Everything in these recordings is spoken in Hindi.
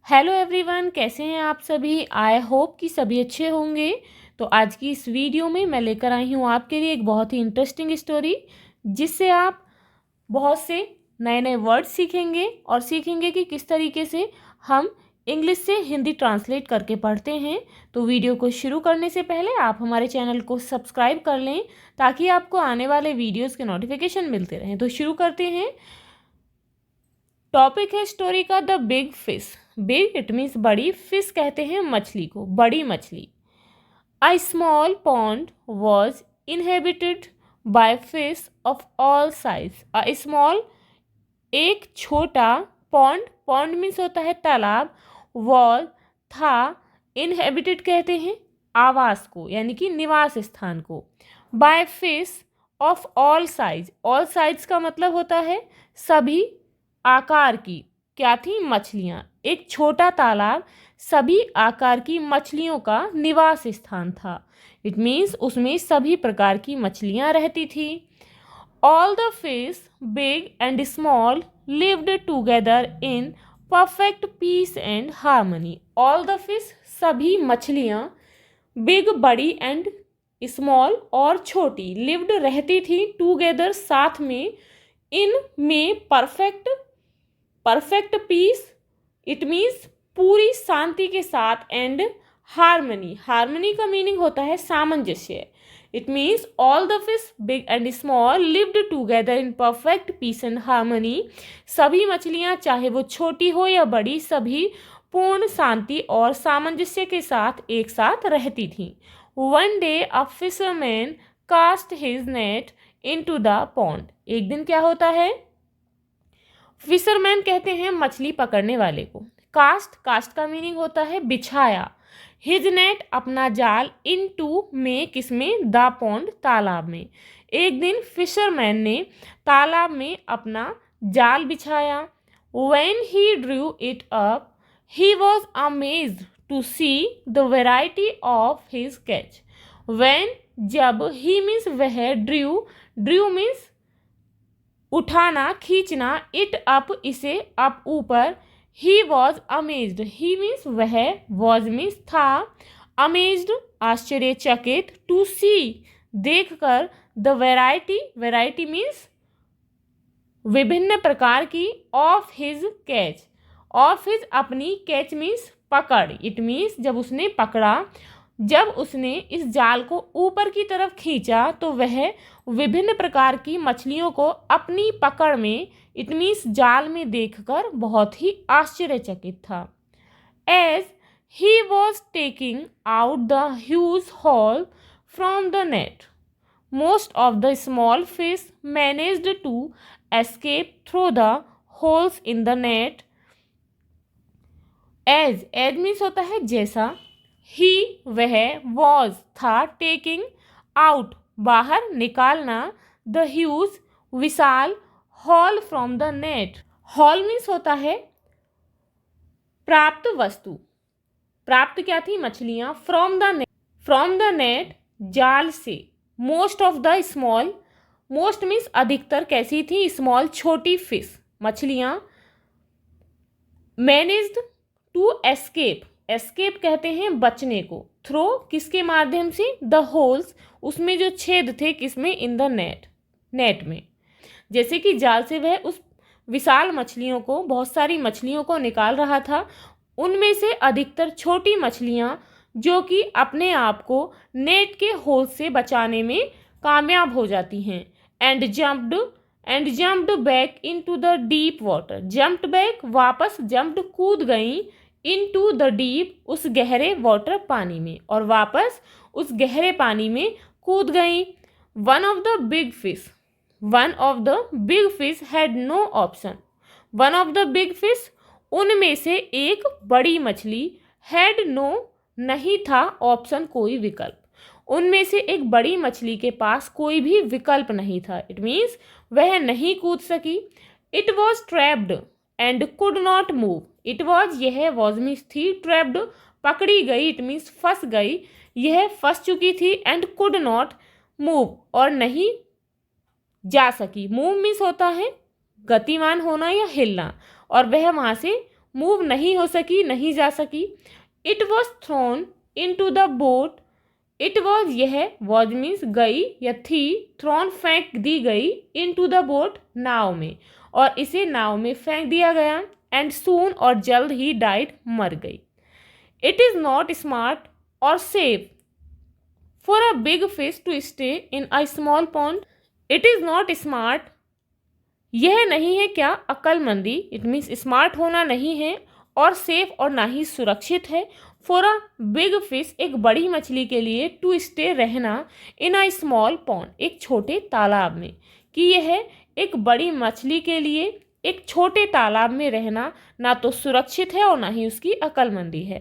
हेलो एवरीवन, कैसे हैं आप सभी। आई होप कि सभी अच्छे होंगे। तो आज की इस वीडियो में मैं लेकर आई हूँ आपके लिए एक बहुत ही इंटरेस्टिंग स्टोरी, जिससे आप बहुत से नए नए वर्ड्स सीखेंगे और सीखेंगे कि किस तरीके से हम इंग्लिश से हिंदी ट्रांसलेट करके पढ़ते हैं। तो वीडियो को शुरू करने से पहले आप हमारे चैनल को सब्सक्राइब कर लें ताकि आपको आने वाले वीडियोज़ के नोटिफिकेशन मिलते रहें। तो शुरू करते हैं। टॉपिक है स्टोरी का the big fish. Big it means बड़ी, फिश कहते हैं मछली को, बड़ी मछली। अ small pond was inhabited bye fish of all size. A small एक छोटा, पॉन्ड, पॉन्ड मीन्स होता है तालाब, वॉज था, इनहेबिटेड कहते हैं आवास को यानी कि निवास स्थान को, by fish of all size. All size का मतलब होता है सभी आकार की। क्या थी? मछलियाँ। एक छोटा तालाब सभी आकार की मछलियों का निवास स्थान था। इट मीन्स उसमें सभी प्रकार की मछलियाँ रहती थी। All the fish big and small lived together in perfect peace and harmony. All the fish सभी मछलियाँ, बिग बड़ी एंड स्मॉल और छोटी, लिव्ड रहती थी, टूगेदर साथ में, इन में perfect, perfect peace it means पूरी शांति के साथ, एंड हार्मनी, हार्मनी का मीनिंग होता है सामंजस्य। It means all the fish big and small lived together in perfect peace and harmony. सभी मछलियाँ चाहे वो छोटी हो या बड़ी, सभी पूर्ण शांति और सामंजस्य के साथ एक साथ रहती थीं। One day a fisherman cast his net into the pond. एक दिन क्या होता है? फिशरमैन कहते हैं मछली पकड़ने वाले को। कास्ट, कास्ट का मीनिंग होता है बिछाया। हिज नेट अपना जाल, इन टू में, किसमें? द पॉन्ड तालाब में। एक दिन फिशरमैन ने तालाब में अपना जाल बिछाया। When he drew it up he was amazed to see the variety of his catch. When, जब, ही मीन्स वह, ड्रू, ड्रू मीन्स उठाना, खींचना, इट अप इसे, अप ऊपर, he was amazed, he means वह, वॉज मीन्स था, अमेज्ड आश्चर्यचकित, टू सी देखकर, द वेराइटी, वेराइटी मीन्स विभिन्न प्रकार की, of his catch, of his अपनी, कैच मीन्स पकड़, इट मीन्स जब उसने पकड़ा, जब उसने इस जाल को ऊपर की तरफ खींचा तो वह विभिन्न प्रकार की मछलियों को अपनी पकड़ में, इट मीन्स जाल में देखकर बहुत ही आश्चर्यचकित था। As he was taking out the huge haul from the net, most of the small fish managed to escape through the holes in the net. As, as means होता है जैसा, ही वह, वॉज था, टेकिंग आउट बाहर, निकालना, the huge Vishal, hall from the net. Hall means होता है प्राप्त वस्तु। प्राप्त क्या थी? मछलियां। From the net, from the net जाल से। Most of the small, most means अधिकतर, कैसी थी? स्मॉल छोटी फिश मछलियां। मैनेज्ड टू एस्केप, एस्केप कहते हैं बचने को, थ्रो किसके माध्यम से? द होल्स, उसमें जो छेद थे, किसमें? इन द नेट, नेट में। जैसे कि जाल से वह उस विशाल मछलियों को, बहुत सारी मछलियों को निकाल रहा था, उनमें से अधिकतर छोटी मछलियां जो कि अपने आप को नेट के होल से बचाने में कामयाब हो जाती हैं। And jumped back into the deep water, jumped back वापस, जम्प्ड कूद गई, इनटू द डीप उस गहरे वाटर पानी में, और वापस उस गहरे पानी में कूद गई। One of the big fish, one of the big fish had no option, one of the big fish उनमें से एक बड़ी मछली, हैड नो नहीं था, ऑप्शन कोई विकल्प, उनमें से एक बड़ी मछली के पास कोई भी विकल्प नहीं था। इट मीन्स वह नहीं कूद सकी। It was trapped and could not move, it was, यह, वॉज मीन्स थी, ट्रैप्ड पकड़ी गई, इट मीन्स फंस गई, यह फंस चुकी थी, एंड कुड नॉट मूव और नहीं जा सकी। मूव मीन्स होता है गतिमान होना या हिलना, और वह वहाँ से मूव नहीं हो सकी, नहीं जा सकी। It was thrown into the boat, it was यह, वॉज मीन्स गई या थी, थ्रोन फेंक दी गई, इन टू द बोट नाव में, और इसे नाव में फेंक दिया गया। एंड सून और जल्द ही डाइड मर गई। इट इज़ नॉट स्मार्ट और safe for a big fish to stay in a small pond. It is not smart, यह नहीं है क्या अक्लमंदी, इट मीन्स स्मार्ट होना नहीं है, और सेफ और ना ही सुरक्षित है। फॉर अ बिग फिश, एक बड़ी मछली के लिए, टू स्टे रहना, इन अ स्मॉल पॉन्ड, एक छोटे तालाब में, कि यह एक बड़ी मछली के लिए एक छोटे तालाब में रहना ना तो सुरक्षित है और ना ही उसकी अक्लमंदी है।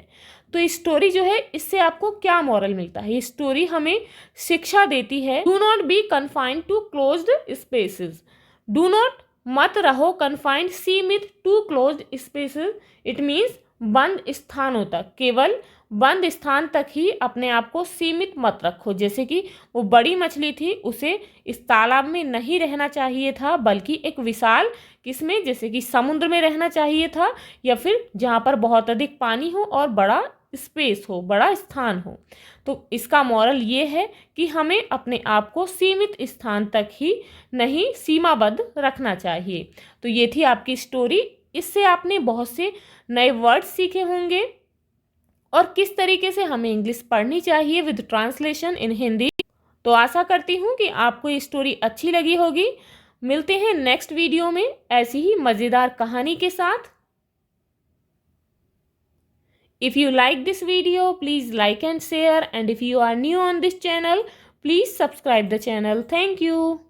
तो इस स्टोरी जो है, इससे आपको क्या मॉरल मिलता है? ये स्टोरी हमें शिक्षा देती है, do not be confined to closed spaces, do not, मत रहो, कन्फाइंड, सीमित, to closed spaces, it means बंद स्थानों तक, केवल बंद स्थान तक ही अपने आप को सीमित मत रखो। जैसे कि वो बड़ी मछली थी, उसे इस तालाब में नहीं रहना चाहिए था, बल्कि एक विशाल, किसमें, जैसे कि समुद्र में रहना चाहिए था, या फिर जहाँ पर बहुत अधिक पानी हो और बड़ा स्पेस हो, बड़ा स्थान हो। तो इसका मॉरल ये है कि हमें अपने आप को सीमित स्थान तक ही नहीं, सीमाबद्ध रखना चाहिए। तो ये थी आपकी स्टोरी। इससे आपने बहुत से नए वर्ड्स सीखे होंगे और किस तरीके से हमें इंग्लिश पढ़नी चाहिए विद ट्रांसलेशन इन हिंदी। तो आशा करती हूँ कि आपको ये स्टोरी अच्छी लगी होगी। मिलते हैं नेक्स्ट वीडियो में ऐसी ही मज़ेदार कहानी के साथ। If you like this video, please like and share, and if you are new on this channel, please subscribe the channel. Thank you.